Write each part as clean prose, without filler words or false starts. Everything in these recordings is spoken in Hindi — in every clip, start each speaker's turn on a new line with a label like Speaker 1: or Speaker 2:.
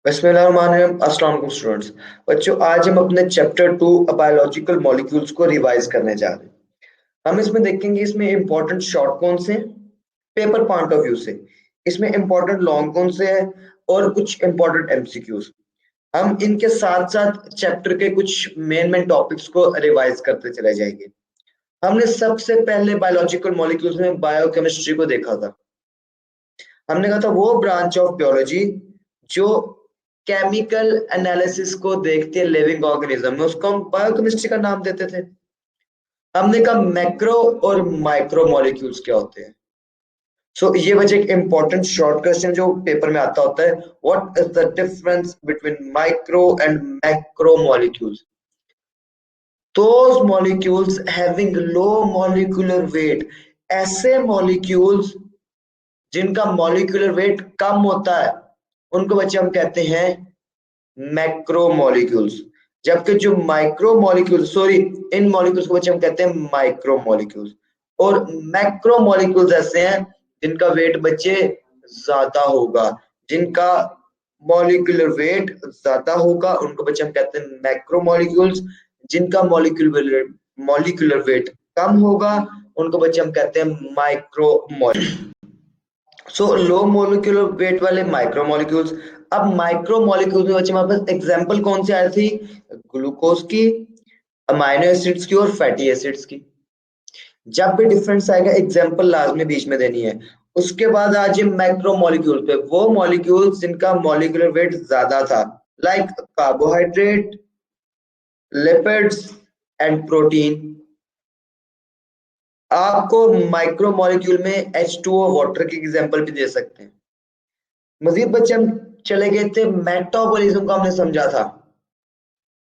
Speaker 1: बिस्मिल्लाहिर्रहमानिर्रहीम। अस्सलाम वालेकुम स्टूडेंट्स। बच्चों, आज हम अपने चैप्टर 2 बायोलॉजिकल मॉलिक्यूल्स को रिवाइज करने जा रहे हैं। हम इसमें देखेंगे इसमें इंपॉर्टेंट शॉर्ट कौन से हैं, पेपर पॉइंट ऑफ व्यू से, इसमें इंपॉर्टेंट लॉन्ग कौन से हैं और कुछ इंपॉर्टेंट एमसीक्यूज। हम इनके साथ साथ चैप्टर के कुछ मेन मेन टॉपिक्स को रिवाइज करते चले जाएंगे। हमने सबसे पहले बायोलॉजिकल मॉलिक्यूल्स में बायोकेमिस्ट्री को देखा था। हमने कहा था वो ब्रांच ऑफ बायोलॉजी जो केमिकल एनालिसिस को देखते हैं लिविंग ऑर्गेनिज्म में, उसको हम बायोकेमिस्ट्री का नाम देते थे। हमने कहा मैक्रो और माइक्रो मॉलिक्यूल्स क्या होते हैं। ये बच्चे एक इंपॉर्टेंट शॉर्ट क्वेश्चन जो पेपर में आता होता है, what is the difference between micro and macro molecules. Those molecules having low molecular weight, ऐसे मॉलिक्यूल्स जिनका मॉलिक्यूलर वेट कम होता है उनको बच्चे हम कहते हैं मैक्रो मॉलिक्यूल्स। जबकि जो माइक्रो मॉलिक्यूल्स, सॉरी, इन मॉलिक्यूल्स को बच्चे हम कहते हैं माइक्रो मॉलिक्यूल्स। और मैक्रो मॉलिक्यूल्स ऐसे हैं जिनका वेट बच्चे ज्यादा होगा, जिनका मॉलिक्यूलर वेट ज्यादा होगा उनको बच्चे हम कहते हैं मैक्रो मॉलिक्यूल्स। जिनका मॉलिक्यूलर वेट कम होगा उनको बच्चे हम कहते हैं micro molecules. Low molecular weight वाले माइक्रो मॉलिक्यूल्स। अब माइक्रो मॉलिक्यूल्स में बच्चे हमारे पास एग्जांपल कौन सी आई थी? ग्लूकोज की, अमाइनो एसिड्स की और फैटी एसिड्स की। जब भी डिफरेंस आएगा एग्जांपल लाजमी बीच में देनी है। उसके बाद आज ये मैक्रो मॉलिक्यूल पे, वो मॉलिक्यूल्स जिनका मॉलिक्यूलर वेट ज्यादा था, like carbohydrate, lipids and protein. आपको माइक्रो मॉलिक्यूल में H2O वाटर की एग्जांपल भी दे सकते हैं। मजीद बच्चे हम चले गए थे मेटाबॉलिज्म का, हमने समझा था।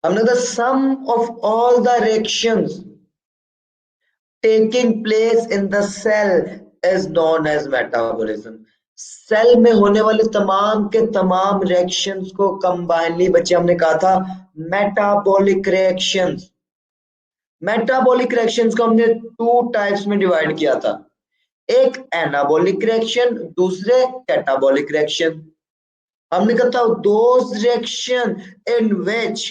Speaker 1: हमने the sum of all the reactions taking place in the cell is known as metabolism. Cell में होने वाले तमाम के तमाम रिएक्शंस को कंबाइनली बच्चे हमने कहा था मेटाबॉलिक रिएक्शंस। मेटाबॉलिक रिएक्शंस को हमने टू टाइप्स में डिवाइड किया था, एक एनाबॉलिक रिएक्शन, दूसरे कैटाबॉलिक रिएक्शन। हमने कहा था those reaction in which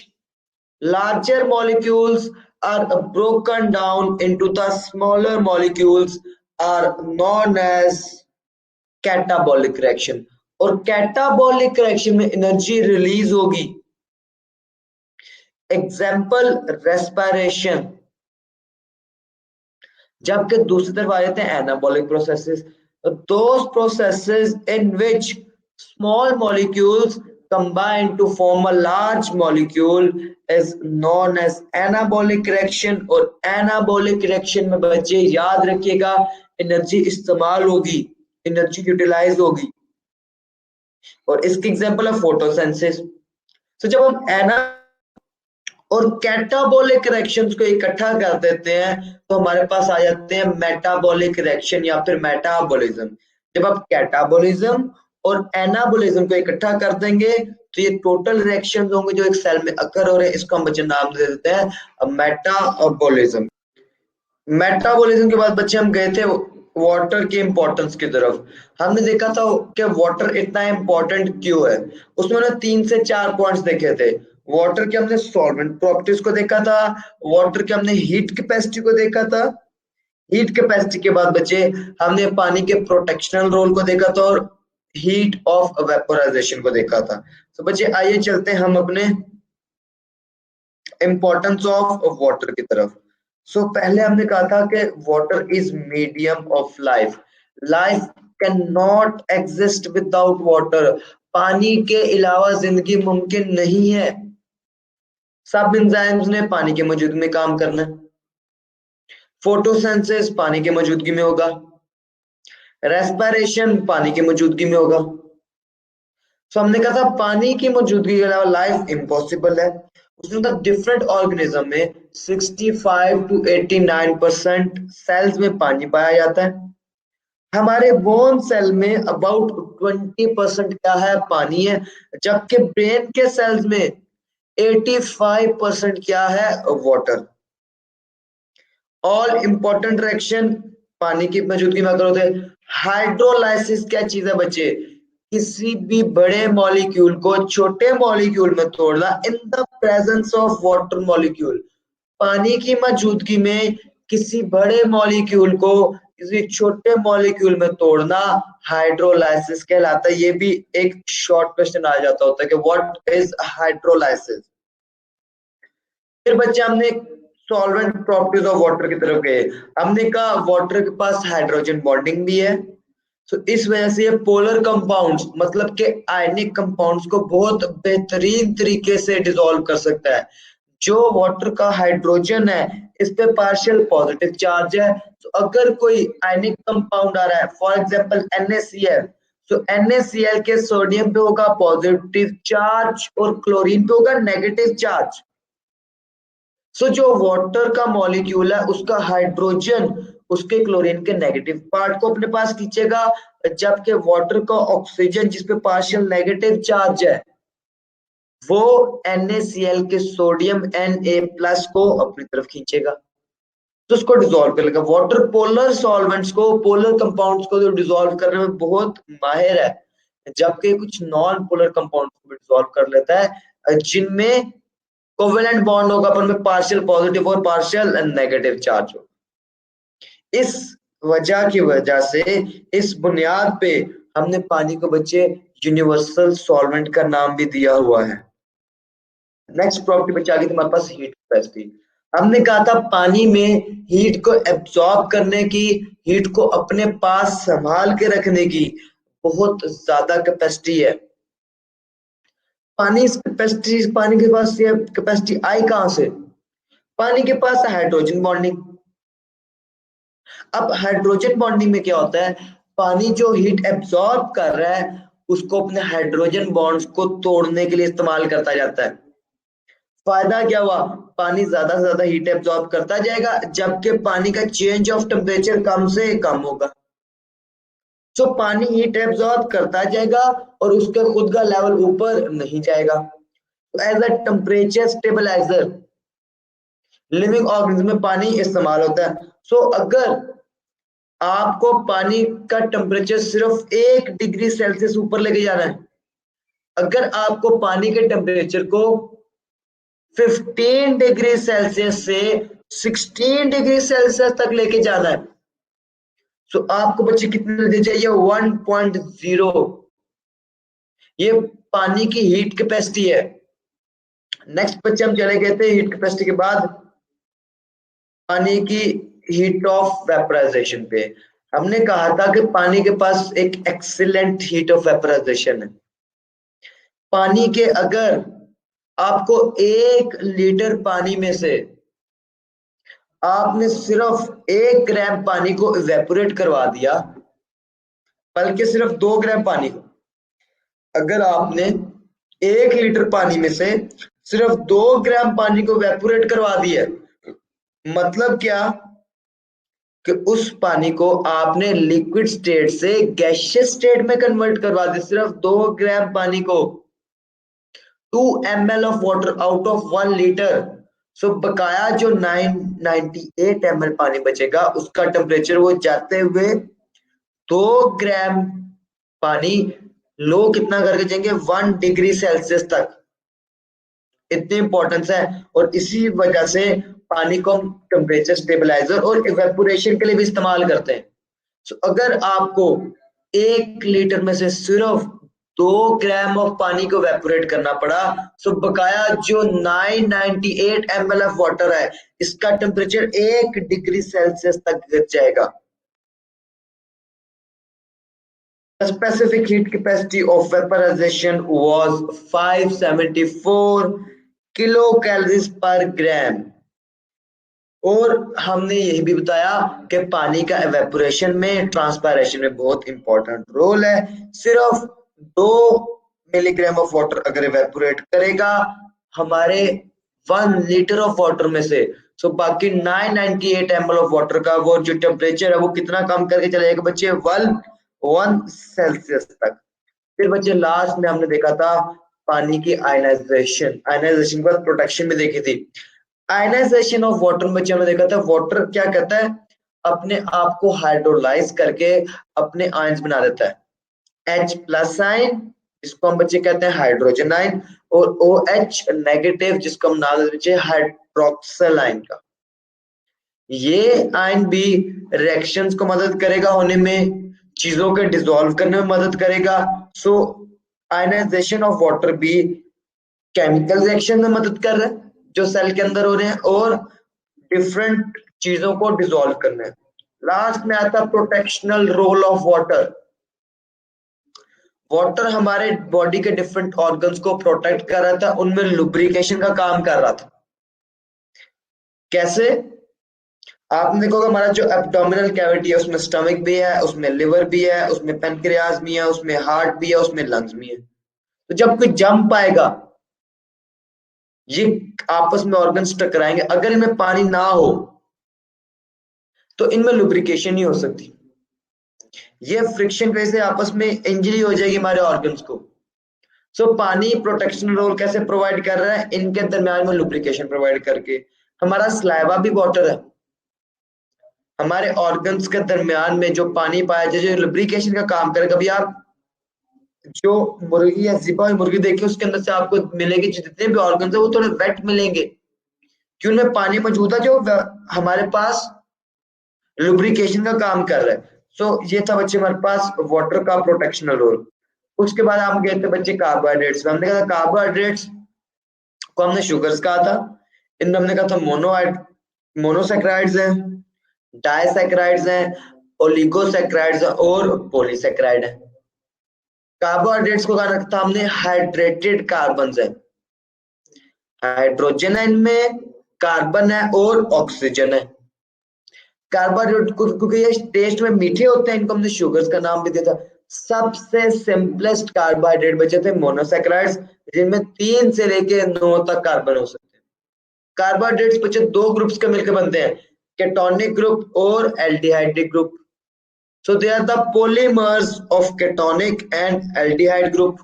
Speaker 1: larger molecules are broken down into the smaller molecules are known as catabolic reaction। और catabolic reaction में एनर्जी रिलीज होगी। Example respiration. जबकि दूसरी तरफ आ जाते हैं anabolic processes. those processes in which small molecules combine to form a large molecule is known as anabolic reaction। और anabolic reaction में बच्चे याद रखिएगा एनर्जी इस्तेमाल होगी, एनर्जी यूटिलाइज होगी। और इसकी एग्जांपल है फोटोसिंथेसिस। जब हम एना और कैटाबॉलिक रिएक्शंस को इकट्ठा कर देते हैं तो हमारे पास आ जाते हैं मेटाबॉलिक रिएक्शन या फिर मेटाबॉलिज्म। जब आप कैटाबॉलिज्म और एनाबॉलिज्म को इकट्ठा कर देंगे तो ये टोटल रिएक्शंस होंगे जो एक सेल में अकर हो रहे हैं, इसको हम बच्चे नाम दे देते हैं मेटाबॉलिज्म। मेटाबॉलिज्म के बाद बच्चे हम गए थे वाटर की इंपॉर्टेंस की तरफ। हमने देखा था कि वाटर इतना इंपॉर्टेंट क्यों है। उसमें हमने 3 से 4 पॉइंट्स देखे थे। वाटर के हमने सॉल्वेंट प्रॉपर्टीज को देखा था, वाटर के हमने हीट कैपेसिटी को देखा था, हीट कैपेसिटी के बाद बच्चे हमने पानी के प्रोटेक्शनल रोल को देखा था और हीट ऑफ वेपोराइजेशन को देखा था। तो बच्चे आइए चलते हैं हम अपने इंपॉर्टेंस ऑफ वाटर की तरफ। पहले हमने कहा था कि water is medium of life. Life can not exist without water. पानी के अलावा जिंदगी मुमकिन नहीं है। सब एंजाइम्स ने पानी के मौजूदगी में काम करना है। फोटोसिंथेसिस पानी के मौजूदगी में होगा, रेस्पिरेशन पानी की मौजूदगी में होगा। हमने कहा था पानी की मौजूदगी के अलावा लाइफ इम्पॉसिबल है। उसने कहा डिफरेंट ऑर्गेनिज्म में 65 to 89% सेल्स में पानी पाया जाता है। हमारे बोन सेल में अबाउट 20% क्या है? पानी है। जबकि ब्रेन के सेल्स में 85% क्या है? वाटर। ऑल इंपॉर्टेंट रिएक्शन पानी की मौजूदगी में अगर होते हैं। हाइड्रोलाइसिस क्या चीज है बच्चे? किसी भी बड़े मॉलिक्यूल को छोटे मॉलिक्यूल में तोड़ना in the presence of water molecule, पानी की मौजूदगी में किसी बड़े मॉलिक्यूल को किसी छोटे मॉलिक्यूल में तोड़ना हाइड्रोलाइसिस कहलाता है। ये भी एक शॉर्ट क्वेश्चन आ जाता होता है कि व्हाट इज हाइड्रोलाइसिस। फिर बच्चे हमने सॉल्वेंट प्रॉपर्टीज ऑफ वाटर की तरफ गए। हमने कहा वाटर के पास हाइड्रोजन बॉन्डिंग भी है, तो इस वजह से ये पोलर कंपाउंड्स मतलब के आयनिक कंपाउंड्स को बहुत बेहतरीन तरीके से डिसॉल्व कर सकता है। जो वाटर का हाइड्रोजन है इस पे पार्शियल पॉजिटिव चार्ज है, तो अगर कोई आयनिक कंपाउंड आ रहा है फॉर एग्जांपल NaCl, तो NaCl के सोडियम पे होगा पॉजिटिव चार्ज और क्लोरीन पे होगा नेगेटिव चार्ज। सो जो वाटर का मॉलिक्यूल है उसका हाइड्रोजन उसके क्लोरीन के नेगेटिव पार्ट को अपने पास खींचेगा, जबकि वाटर का ऑक्सीजन जिसपे पार्शियल नेगेटिव चार्ज है वो NaCl के सोडियम Na+ को अपनी तरफ खींचेगा, तो उसको डिसॉल्व कर लेगा। वाटर पोलर सॉल्वेंट्स को पोलर कंपाउंड्स को तो डिसॉल्व करने में बहुत माहिर है, जबकि कुछ नॉन पोलर कंपाउंड्स को भी डिसॉल्व कर लेता है जिनमें कोवेलेंट बॉन्ड होगा पर में पार्शियल पॉजिटिव और पार्शियल नेगेटिव चार्ज हो। इस वजह की वजह से इस बुनियाद पे हमने पानी को बच्चे यूनिवर्सल सॉल्वेंट का नाम भी दिया हुआ है। नेक्स्ट प्रॉपर्टी बच्चे आ गई तुम्हारे पास हीट कैपेसिटी। हमने कहा था पानी में हीट को एब्जॉर्ब करने की, हीट को अपने पास संभाल के रखने की बहुत ज्यादा कैपेसिटी है। पानी के पास ये कैपेसिटी आई कहां से? पानी के पास हाइड्रोजन बॉन्डिंग। अब हाइड्रोजन बॉन्डिंग में क्या होता है, पानी जो हीट एब्जॉर्ब कर रहा है उसको अपने हाइड्रोजन बॉन्ड्स को तोड़ने के लिए इस्तेमाल करता जाता है। फायदा क्या हुआ, पानी ज्यादा से ज्यादा हीट एब्जॉर्ब करता जाएगा, जबकि पानी का चेंज ऑफ टेम्परेचर कम से कम होगा। तो पानी हीट एब्जॉर्ब करता जाएगा और उसका खुद का लेवल ऊपर नहीं जाएगा। As a temperature stabiliser living organism में पानी इस्तेमाल होता है। सो अगर आपको पानी का टेम्परेचर सिर्फ 1 डिग्री सेल्सियस ऊपर लेके जाना है, अगर आपको पानी के टेम्परेचर को 15 डिग्री सेल्सियस से 16 डिग्री सेल्सियस तक लेके जाना है, तो आपको बच्चे कितने दे चाहिए? 1.0। ये पानी की हीट कैपेसिटी है। नेक्स्ट बच्चे हम चले गए थे हीट कैपेसिटी के बाद पानी की हीट ऑफ वेपराइजेशन पे। हमने कहा था कि पानी के पास एक एक्सीलेंट हीट ऑफ वेपराइजेशन है। पानी के अगर आपको 1 लीटर पानी में से आपने सिर्फ 1 ग्राम पानी को इवेपोरेट करवा दिया, बल्कि सिर्फ 2 ग्राम पानी को, अगर आपने 1 लीटर पानी में से सिर्फ 2 ग्राम पानी को इवेपोरेट करवा दिया, मतलब क्या कि उस पानी को आपने लिक्विड स्टेट से गैसियस स्टेट में कन्वर्ट करवा दिया, सिर्फ 2 ग्राम पानी को। 2 ml of water out of 1 litre. So बकाया जो 998 ml पानी बचेगा उसका टेम्परेचर वो जाते हुए 2 ग्राम पानी लो कितना करके जाएंगे? 1 डिग्री सेल्सियस तक। इतनी इंपॉर्टेंस है और इसी वजह से पानी को हम टेम्परेचर स्टेबलाइजर और इवेपोरेशन के लिए भी इस्तेमाल करते हैं। तो अगर आपको 1 लीटर में से सिर्फ 2 ग्राम ऑफ पानी को इवेपोरेट करना पड़ा, तो बकाया जो 998 ml ऑफ वाटर है इसका टेम्परेचर 1 डिग्री सेल्सियस तक गिर जाएगा। The specific heat capacity of vaporization was 574 kilocalories per gram। और हमने यही भी बताया कि पानी का एवेपोरेशन में ट्रांसपायरेशन में बहुत इंपॉर्टेंट रोल है। सिर्फ 2 मिलीग्राम ऑफ वाटर अगर एवेपोरेट करेगा हमारे 1 लीटर ऑफ वाटर में से, तो बाकी 998 ml ऑफ वाटर का वो जो टेम्परेचर है वो कितना कम करके चले जाएगा बच्चे? 1 सेल्सियस तक। फिर बच्चे लास्ट में हमने देखा था पानी की आयनाइजेशन। आयनाइजेशन के बाद प्रोटेक्शन भी देखी थी। आयनाइजेशन ऑफ वाटर में हमने देखा था वाटर क्या करता है, अपने आप को हाइड्रोलाइज करके अपने आयंस बना देता है। H+ आयन, जिसको हम बच्चे कहते हैं हाइड्रोजन आयन, और OH नेगेटिव, जिसको हम नाम देते हैं हाइड्रोक्सिल आयन का। ये आयन भी रिएक्शंस को मदद करेगा होने में, चीजों के डिसॉल्व करने में मदद करेगा। सो आयनाइजेशन ऑफ वाटर भी केमिकल रिएक्शन में मदद कर रहा है जो सेल के अंदर हो रहे हैं, और डिफरेंट चीजों को डिसॉल्व करने में। लास्ट में आता है प्रोटेक्शनल रोल ऑफ वाटर। वाटर हमारे बॉडी के डिफरेंट ऑर्गन्स को प्रोटेक्ट कर रहा था, उनमें लुब्रिकेशन का काम कर रहा था। कैसे? आपने देखोगे हमारा जो एब्डोमिनल कैविटी है उसमें स्टमक भी है, उसमें लिवर भी है, उसमें पेनक्रियाज भी है, उसमें हार्ट भी है, उसमें लंग्स भी है। तो जब कोई जंप आएगा, ये आपस में ऑर्गन्स टकराएंगे, अगर इनमें पानी ना हो तो इनमें लुब्रिकेशन नहीं हो सकती। ये फ्रिक्शन की वजह से आपस में इंजरी हो जाएगी हमारे ऑर्गन्स को। सो पानी प्रोटेक्शन रोल कैसे प्रोवाइड कर रहा है? इनके दरमियान में लुब्रिकेशन प्रोवाइड करके। हमारा स्लाइवा भी वाटर है। हमारे ऑर्गन्स के दरमियान में जो पानी पाया जाए, जो लुब्रिकेशन का काम करे। कभी आप जो मुर्गी या जिबा हुई मुर्गी देखिए, उसके अंदर से आपको मिलेगी जितने भी ऑर्गन्स है वो थोड़े वेट मिलेंगे, क्यों? उनमें पानी मौजूद है जो हमारे पास लुब्रिकेशन का काम कर रहा है। सो ये था बच्चे हमारे पास वाटर का प्रोटेक्शनल रोल। उसके बाद हम गए थे बच्चे कार्बोहाइड्रेट्स में। हमने कहा कार्बोहाइड्रेट्स को हमने शुगर्स कहा था। इनमें हमने कहा था मोनोसैकेराइड्स हैं, डाइसैकेराइड्स हैं, ओलिगोसैकेराइड्स हैं और पॉलीसैकेराइड हैं। कार्बोहाइड्रेट्स को कहा था हमने हाइड्रेटेड कार्बन है। हाइड्रोजन है इनमें, कार्बन है और ऑक्सीजन है। कार्बोहाइड्रेट क्योंकि ये टेस्ट में मीठे होते हैं, इनको हमने शुगर्स का नाम भी दिया था। सबसे सिंपलेस्ट कार्बोहाइड्रेट बचे थे मोनोसैकेराइड्स, जिनमें 3 से लेके 9 तक कार्बन हो सकते हैं। कार्बोहाइड्रेट्स बच्चे 2 ग्रुप्स के मिलकर बनते हैं, केटोनिक ग्रुप और aldehydic group. So they are the polymers of ketonic and aldehyde group.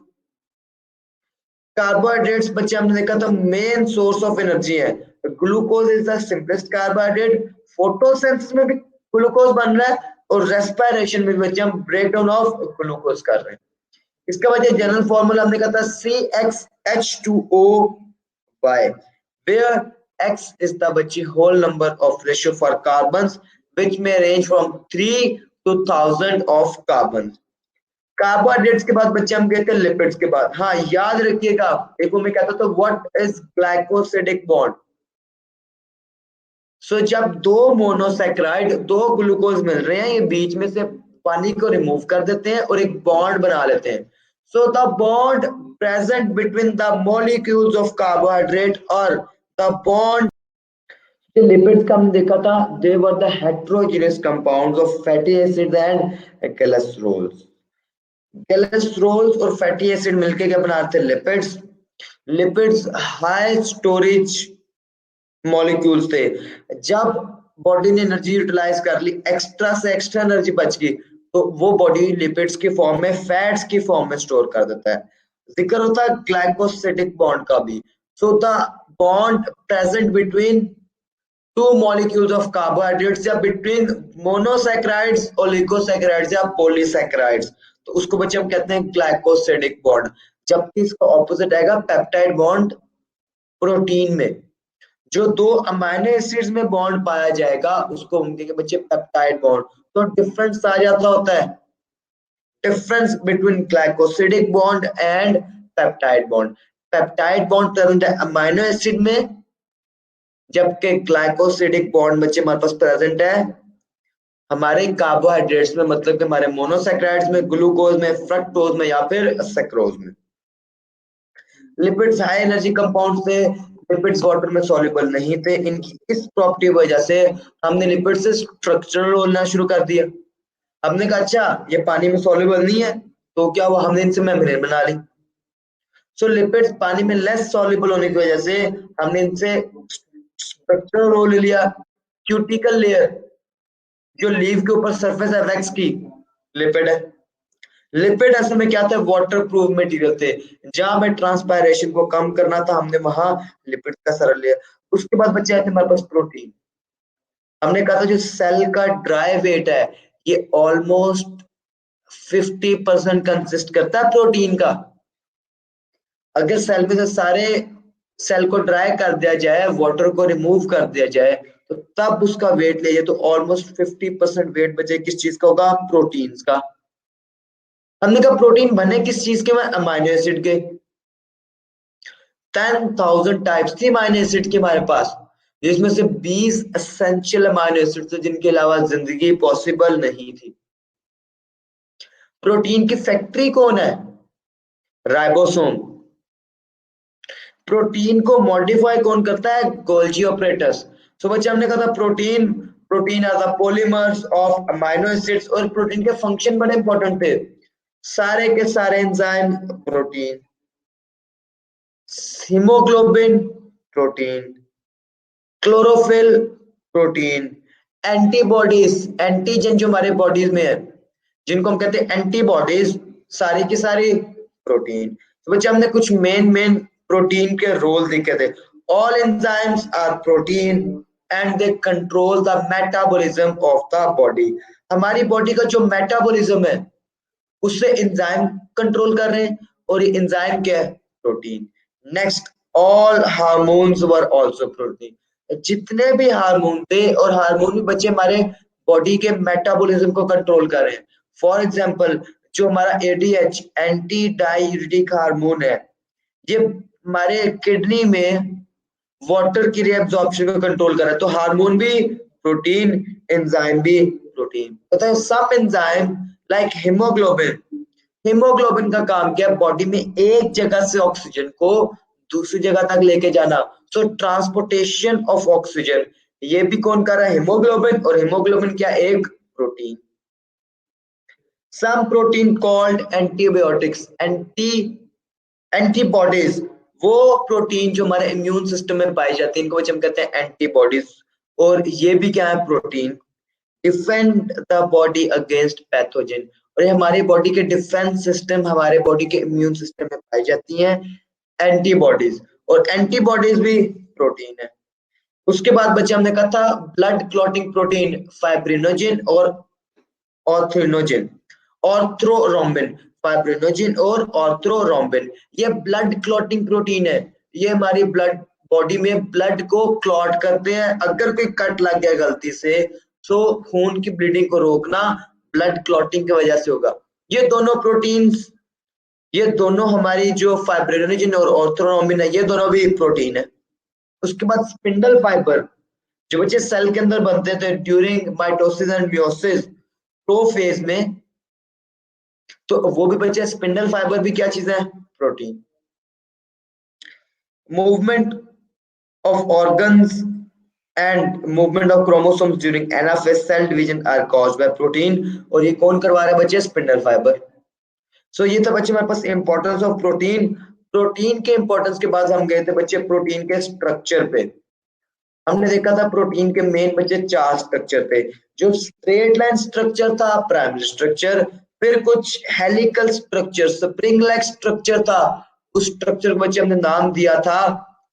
Speaker 1: Carbohydrates बच्चे हमने देखा था मेन सोर्स ऑफ एनर्जी है। Glucose is the simplest carbohydrate. Photosynthesis में भी ग्लूकोज बन रहा है, और रेस्पिरेशन में भी बच्चे हम ब्रेक डाउन ऑफ ग्लूकोज कर रहे हैं। इसका वजह जनरल फॉर्मूला हमने कहा था CxH2O, where X is the बच्ची whole number of ratio for carbons which may range from 3 to 1000 of carbons. Carbohydrates के बाद बच्चे हम गए थे लिपिड्स के बाद। हाँ, याद रखिएगा, देखो मैं कहता था व्हाट इज ग्लाइकोसिडिक बॉन्ड। सो जब 2 मोनोसैकेराइड 2 ग्लूकोज मिल रहे हैं, ये बीच में से पानी को रिमूव कर देते हैं और एक बॉन्ड बना लेते हैं। So the bond present between the molecules of carbohydrate और द बॉन्ड लिपिड्स का हमने देखा था, they were the heterogeneous compounds of fatty acids and cholesterols. Cholesterols और फैटी एसिड मिलके क्या बनाते हैं? Lipids. Lipids high storage molecules थे। जब बॉडी ने एनर्जी यूटिलाइज कर ली, एक्स्ट्रा से एक्स्ट्रा एनर्जी बच गई, तो वो बॉडी लिपिड्स की फॉर्म में, फैट्स की फॉर्म में स्टोर कर देता है। जिक्र होता है ग्लाइकोसिडिक बॉन्ड का भी। सो the bond present between 2 molecules of carbohydrates या between monosaccharides, oligosaccharides या polysaccharides, तो उसको बच्चे हम कहते हैं ग्लाइकोसिडिक बॉन्ड। जबकि इसका ऑपोजिट आएगा पेप्टाइड बॉन्ड प्रोटीन में। जो 2 अमाइनो एसिड्स में बॉन्ड पाया जाएगा उसको हम कहेंगे बच्चे पेप्टाइड बॉन्ड। तो डिफरेंस आ जाता होता है, difference between glycosidic bond and peptide bond. Peptide bond present है अमाइनो एसिड में, जबकि ग्लाइकोसिडिक बॉन्ड बच्चे हमारे पास प्रेजेंट है हमारे कार्बोहाइड्रेट्स में, मतलब कि हमारे मोनोसैकेराइड्स में, ग्लूकोज में, फ्रक्टोज में या फिर सैक्रोज में। लिपिड्स हाई एनर्जी कंपाउंड थे, लिपिड्स वाटर में सॉल्युबल नहीं थे। इनकी इस प्रॉपर्टी की वजह से हमने लिपिड से स्ट्रक्चरल रोल लेना शुरू कर दिया। हमने कहा अच्छा ये पानी में सॉल्युबल नहीं है, तो क्या हुआ? हमने इनसे मेम्ब्रेन बना ली। सो लिपिड्स पानी में लेस सॉल्युबल होने की वजह से हमने इनसे स्ट्रक्चरल रोल ले लिया। क्यूटिकल लेयर जो लीव के ऊपर सरफेस है वैक्स की, लिपिड है। लिपिड असल में क्या थे? वाटर प्रूफ मटेरियल थे। जहां में ट्रांसपायरेशन को कम करना था, हमने वहां लिपिड का सरल लिया। उसके बाद बचे आए थे हमारे पास प्रोटीन। हमने कहा था जो सेल का ड्राई वेट है ये ऑलमोस्ट 50% कंसिस्ट करता है प्रोटीन का। अगर सेल में से सारे सेल को ड्राई कर दिया जाए, वाटर को रिमूव कर दिया जाए, तो तब उसका वेट ले जाए तो ऑलमोस्ट 50% वेट बचे किस चीज का होगा? प्रोटीन्स का। हमने कहा प्रोटीन बने किस चीज के? अमाइनो एसिड के। 10,000 टाइप्स थी अमाइनो एसिड की हमारे पास, जिसमें से 20 एसेंशियल अमाइनो एसिड थे जिनके अलावा जिंदगी पॉसिबल नहीं थी। प्रोटीन की फैक्ट्री कौन है? राइबोसोम। प्रोटीन को मॉडिफाई कौन करता है? Golgi operators. सो बच्चे हमने कहा था protein protein are the polymers of amino acids, और प्रोटीन के फंक्शन बड़े इंपॉर्टेंट थे। सारे के सारे enzyme protein, haemoglobin protein, chlorophyll protein, antibodies antigen जो हमारे बॉडीज में है जिनको हम कहते हैं एंटीबॉडीज, सारी की सारी प्रोटीन। तो बच्चे हमने कुछ मेन प्रोटीन के रोल देखे थे। All enzymes are protein and they control the metabolism of the body. हमारी बॉडी का जो मेटाबॉलिज्म है उससे एंजाइम कंट्रोल कर रहे हैं, और ये एंजाइम क्या है? Protein. Next, all hormones were also protein. जितने भी हार्मोन थे, और हार्मोन भी बच्चे हमारे बॉडी के मेटाबॉलिज्म को कंट्रोल कर रहे हैं। फॉर एग्जांपल जो हमारा एडीएच एंटी डाययूरेटिक हार्मोन है, ये हमारे किडनी में वाटर की रीअब्जॉर्प्शन को कंट्रोल कर रहा है। तो हार्मोन भी प्रोटीन, एंजाइम भी प्रोटीन। पता है सम एंजाइम लाइक हीमोग्लोबिन का काम क्या है? बॉडी में एक जगह से ऑक्सीजन को दूसरी जगह तक लेके जाना। सो ट्रांसपोर्टेशन ऑफ ऑक्सीजन ये भी कौन कर रहा है? हीमोग्लोबिन। और हीमोग्लोबिन क्या? एक protein. Some protein called antibiotics antibodies, वो प्रोटीन जो हमारे इम्यून सिस्टम में पाई जाती है इनको हम कहते हैं एंटीबॉडीज। और ये भी क्या है? Protein. Defend the body against pathogen, और ये हमारी बॉडी के डिफेंस सिस्टम, हमारे बॉडी के इम्यून सिस्टम में पाई जाती हैं एंटीबॉडीज। और एंटीबॉडीज भी प्रोटीन है। उसके बाद बच्चे हमने कहा था ब्लड क्लॉटिंग प्रोटीन, फाइब्रिनोजिन और ऑर्थोनोजिन, ऑर्थ्रोरोम्बिन। फाइब्रिनोजिन और ऑर्थ्रोरोम्बिन ये ब्लड क्लॉटिंग प्रोटीन है। ये हमारी ब्लड बॉडी में ब्लड को क्लॉट करते हैं। अगर कोई कट लग गया गलती से तो खून की ब्लीडिंग को रोकना ब्लड क्लॉटिंग की वजह से होगा। ये दोनों प्रोटीन्स, ये दोनों हमारी जो फाइब्रिनोजिन और ऑर्थ्रोरोम्बिन है, ये दोनों भी प्रोटीन है। उसके बाद स्पिंडल फाइबर जो बच्चे सेल के अंदर बनते थे during mitosis and meiosis prophase में, तो वो भी बच्चे स्पिंडल फाइबर भी क्या चीज है? Protein. Movement of organs and movement of chromosomes during anaphase cell division are caused by protein, और ये कौन करवा रहा है बच्चे? Spindle fibre. सो ये था बच्चे हमारे पास इंपॉर्टेंस ऑफ प्रोटीन। प्रोटीन के इंपॉर्टेंस के बाद हम गए थे बच्चे प्रोटीन के स्ट्रक्चर पे। हमने देखा था प्रोटीन के मेन बच्चे 4 स्ट्रक्चर थे। जो स्ट्रेट लाइन स्ट्रक्चर था प्राइमरी स्ट्रक्चर, फिर कुछ helical structure spring like structure था, उस स्ट्रक्चर को बच्चे हमने नाम दिया था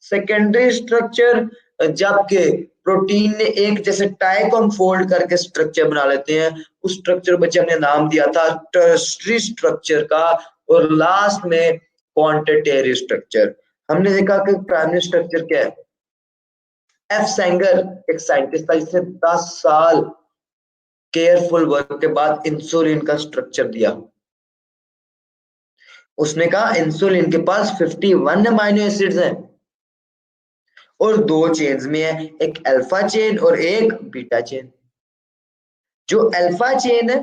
Speaker 1: सेकेंडरी स्ट्रक्चर। जबकि प्रोटीन ने एक जैसे टाई को हम फोल्ड करके स्ट्रक्चर बना लेते हैं, उस स्ट्रक्चर बच्चे हमने नाम दिया था टर्शियरी स्ट्रक्चर का। और लास्ट में क्वांटिटेटिव स्ट्रक्चर। हमने देखा कि प्राइमरी स्ट्रक्चर क्या है? एफ सेंगर एक साइंटिस्ट था जिसने 10 साल केयरफुल वर्क के बाद इंसुलिन का स्ट्रक्चर दिया। उसने कहा इंसुलिन के पास 51 अमाइनो एसिड्स हैं और 2 चेन्स में है, एक अल्फा चेन और एक बीटा चेन। जो अल्फा चेन है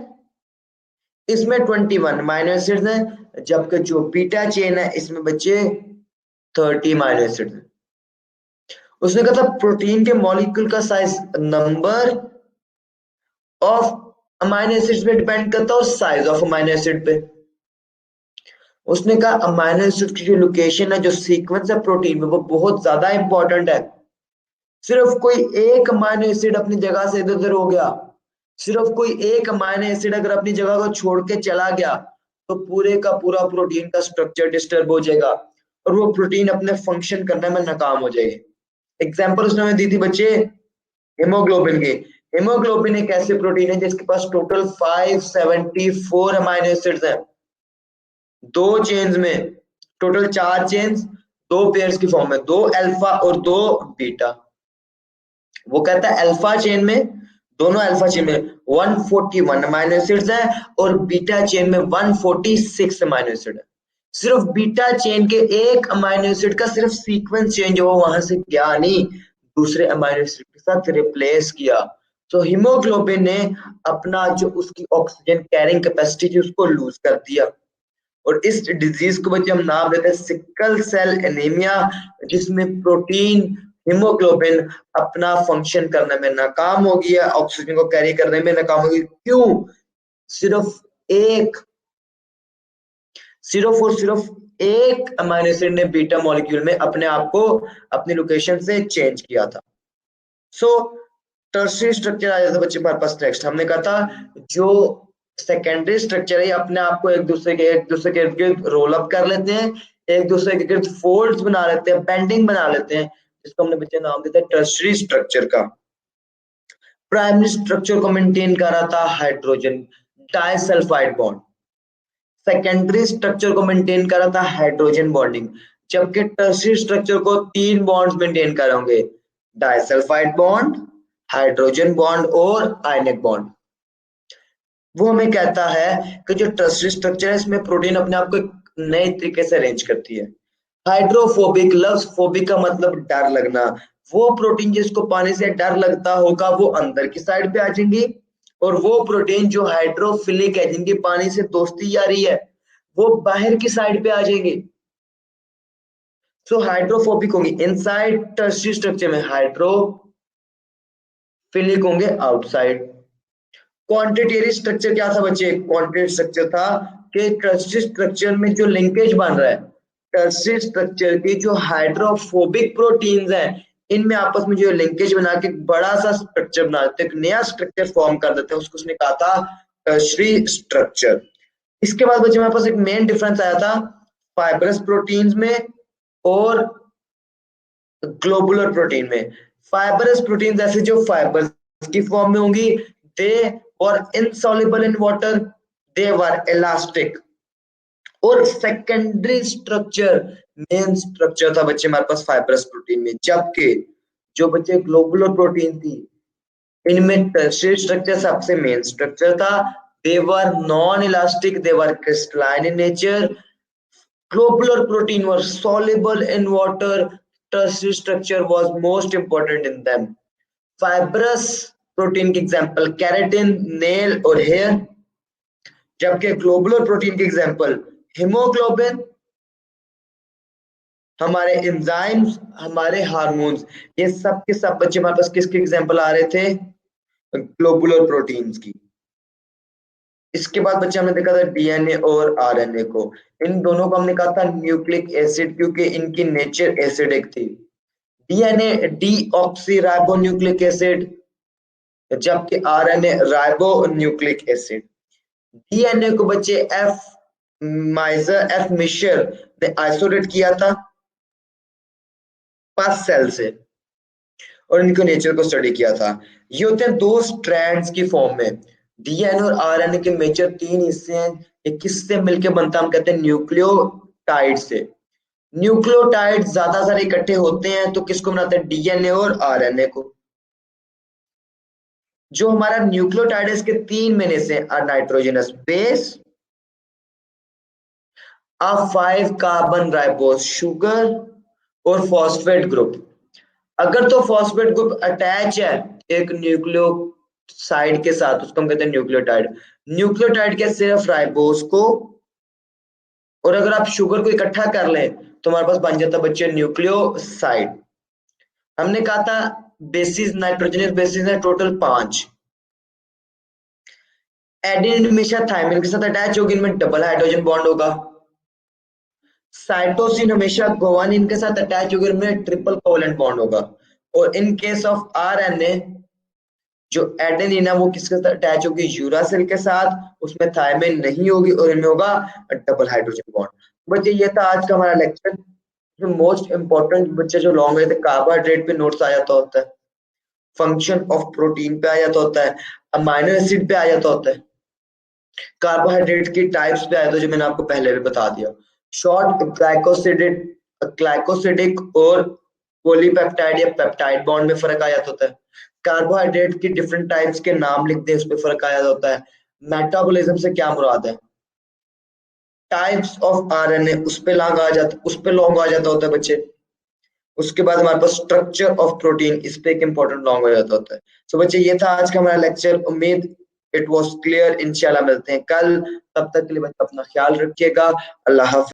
Speaker 1: इसमें 21 अमाइनो एसिड्स हैं, जबकि जो बीटा चेन है इसमें बच्चे 30 अमाइनो एसिड्स हैं। उसने कहा था प्रोटीन के मॉलिक्यूल का size number of amino acids पे डिपेंड करता है और साइज ऑफ अमाइनो एसिड पे। उसने कहा अमाइनो एसिड की जो लोकेशन है, जो सीक्वेंस है प्रोटीन में, वो बहुत ज्यादा इंपॉर्टेंट है। सिर्फ कोई एक अमाइनो एसिड अपनी जगह से इधर उधर हो गया, सिर्फ कोई एक अमाइनो एसिड अगर अपनी जगह को छोड़ के चला गया तो पूरे का पूरा प्रोटीन का स्ट्रक्चर डिस्टर्ब हो जाएगा और वो प्रोटीन अपने फंक्शन करने में नाकाम हो जाएगी। एग्जाम्पल उसने हमें दी थी बच्चे हीमोग्लोबिन की। हीमोग्लोबिन एक ऐसी प्रोटीन है जिसके पास टोटल 574 अमाइनो एसिड्स हैं, दो चेन्स में, टोटल 4 चेन्स, दो पेयर्स की फॉर्म में, दो अल्फा और दो बीटा। वो कहता है अल्फा चेन में, दोनों अल्फा चेन में 141 अमाइनो एसिड्स है और बीटा चेन में 146 अमाइनो एसिड है। सिर्फ बीटा चेन के एक अमाइनो एसिड का सिर्फ सीक्वेंस चेंज हुआ, वहां से गया नहीं, दूसरे अमाइनो एसिड के साथ रिप्लेस किया। तो हीमोग्लोबिन ने अपना जो उसकी ऑक्सीजन कैरिंग कैपेसिटी थी उसको लूज कर दिया, और इस डिजीज को बच्चे हम नाम देते हैं सिकल सेल एनीमिया, जिसमें प्रोटीन हीमोग्लोबिन अपना फंक्शन करने में नाकाम हो गया, ऑक्सीजन को कैरी करने में नाकाम हो गई। क्यों? सिर्फ एक, सिर्फ एक अमाइनो एसिड ने बीटा मॉलिक्यूल में अपने आप को अपनी लोकेशन से चेंज किया था। सो टर्शियरी स्ट्रक्चर आ जाता बच्चे हमारे पास नेक्स्ट। हमने कहा था जो सेकेंडरी स्ट्रक्चर है अपने आप को एक दूसरे के इर्द गिर्द रोल अप कर लेते हैं, एक दूसरे के गिर्द फोल्ड्स बना लेते हैं, बेंडिंग बना लेते हैं, जिसको हमने बच्चे नाम देते हैं टर्शियरी स्ट्रक्चर का। प्राइमरी स्ट्रक्चर को मेंटेन कर रहा था hydrogen disulphide bond, secondary structure को मेंटेन कर रहा था हाइड्रोजन बॉन्डिंग, जबकि टर्शियरी स्ट्रक्चर को 3 बॉन्ड्स मेंटेन कर होंगे, डाइसल्फाइड बॉन्ड, हाइड्रोजन बॉन्ड और आयनिक बॉन्ड। वो हमें कहता है कि जो टर्शियरी स्ट्रक्चर है इसमें प्रोटीन अपने आप को एक नए तरीके से अरेंज करती है। हाइड्रोफोबिक, लव्स फोबिक का मतलब डर लगना, वो प्रोटीन जिसको पानी से डर लगता होगा वो अंदर की साइड पे आ जाएंगी, और वो प्रोटीन जो हाइड्रोफिलिक है जिनकी पानी से दोस्ती यारी है वो बाहर की साइड पे आ जाएंगे। सो हाइड्रोफोबिक होंगे इनसाइड टर्शियरी स्ट्रक्चर में, हाइड्रोफिलिक होंगे आउटसाइड। क्वांटिटेटिव स्ट्रक्चर क्या था बच्चे? क्वांटिटेटिव स्ट्रक्चर था कि टर्शियरी स्ट्रक्चर में जो लिंकेज बन रहा है, टर्शियरी स्ट्रक्चर की जो हाइड्रोफोबिक प्रोटीन्स हैं इनमें आपस में जो लिंकेज बना के बड़ा सा स्ट्रक्चर बना देते हैं, एक नया स्ट्रक्चर फॉर्म कर देते हैं, उसको उसने कहा था टर्शियरी स्ट्रक्चर। इसके बाद बच्चे हमारे पास एक मेन डिफरेंस आया था फाइब्रस प्रोटीन्स में और ग्लोबुलर प्रोटीन में। फाइबरस प्रोटीन ऐसे जो फाइबर्स की फॉर्म में होंगी, दे और insoluble in water, they were elastic। और सेकेंडरी स्ट्रक्चर, मेन स्ट्रक्चर था बच्चे हमारे पास फाइबरस प्रोटीन में, जबकि जो बच्चे ग्लोबुलर प्रोटीन थी इनमें टर्शियरी स्ट्रक्चर सबसे मेन स्ट्रक्चर था, they were non elastic, they were crystalline in nature। Globular protein were soluble in water, tertiary structure was most important in them। Fibrous protein के एग्जांपल केराटिन, नेल और हेयर, जबकि ग्लोबुलर प्रोटीन के एग्जांपल हीमोग्लोबिन, हमारे एंजाइम्स, हमारे हार्मोन्स, ये सब के सब बच्चे हमारे पास किसके एग्जांपल आ रहे थे? ग्लोबुलर प्रोटीन्स की। इसके बाद बच्चे हमने देखा था डीएनए और आरएनए को, इन दोनों को हमने कहा था न्यूक्लिक एसिड क्योंकि इनकी नेचर एसिडिक थी। DNA deoxy ribo nucleic acid, जबकि आरएनए राइबो न्यूक्लिक एसिड। डीएनए को बच्चे एफ मिशर ने आइसोलेट किया था 5 सेल से और इनके नेचर को स्टडी किया था। ये होते हैं 2 स्ट्रैंड्स की फॉर्म में। डीएनए और आरएनए के मेजर 3 हिस्से हैं, ये किससे मिलकर बनता है? हम कहते हैं न्यूक्लियोटाइड से। न्यूक्लियोटाइड ज्यादा सारे इकट्ठे होते हैं तो किसको बनाते हैं? डीएनए और आरएनए को। जो हमारा न्यूक्लियोटाइड है इसके 3 मेन हिस्से हैं, नाइट्रोजनस बेस, अ 5 कार्बन राइबोस शुगर और फॉस्फेट ग्रुप। अगर तो फॉस्फेट ग्रुप अटैच है एक न्यूक्लियोसाइड के साथ उसको हम कहते हैं न्यूक्लियोटाइड। न्यूक्लियोटाइड के सिर्फ राइबोस को, और अगर आप शुगर को इकट्ठा कर लें तो हमारे पास बन जाता बच्चे न्यूक्लियोसाइड। हमने कहा था बेसिस, नाइट्रोजनस बेसिस है टोटल 5। एडेनिन हमेशा थायमिन के साथ अटैच होगी, इनमें डबल हाइड्रोजन बॉन्ड होगा। साइटोसिन हमेशा गुआनिन के साथ अटैच होगी, इनमें ट्रिपल कोवेलेंट बॉन्ड होगा। और इन केस ऑफ आरएनए जो एडेनिन है वो किसके साथ अटैच होगी? यूरासिल के साथ, उसमें थायमिन नहीं होगी और इनमें होगा डबल हाइड्रोजन बॉन्ड। बच्चे ये था आज का हमारा लेक्चर। जो मोस्ट इंपॉर्टेंट बच्चे जो लॉन्ग रहते कार्बोहाइड्रेट पे नोट्स आ जाता होता है, फंक्शन ऑफ प्रोटीन पे आ जाता होता है, अमाइनो एसिड पे आ जाता होता है, कार्बोहाइड्रेट की टाइप्स पे आया था जो मैंने आपको पहले भी बता दिया। शॉर्ट ग्लाइकोसिडिक और पॉलीपेप्टाइड या पेप्टाइड बॉन्ड में फर्क आ जाता होता है। कार्बोहाइड्रेट की डिफरेंट टाइप्स के नाम लिख दे, उस पर फर्क आ जाता होता है। मेटाबॉलिज्म से क्या मुराद है, टाइप्स ऑफ आरएनए उस पे लॉन्ग आ जाता, उस पे लॉन्ग आ जाता होता है बच्चे। उसके बाद हमारे पास स्ट्रक्चर ऑफ प्रोटीन, इस पे एक इंपॉर्टेंट लॉन्ग हो जाता होता है। सो बच्चे ये था आज का हमारा लेक्चर, उम्मीद इट वाज क्लियर। इंशाल्लाह मिलते हैं कल, तब तक के लिए बच्चे अपना ख्याल रखिएगा। अल्लाह हाफिज।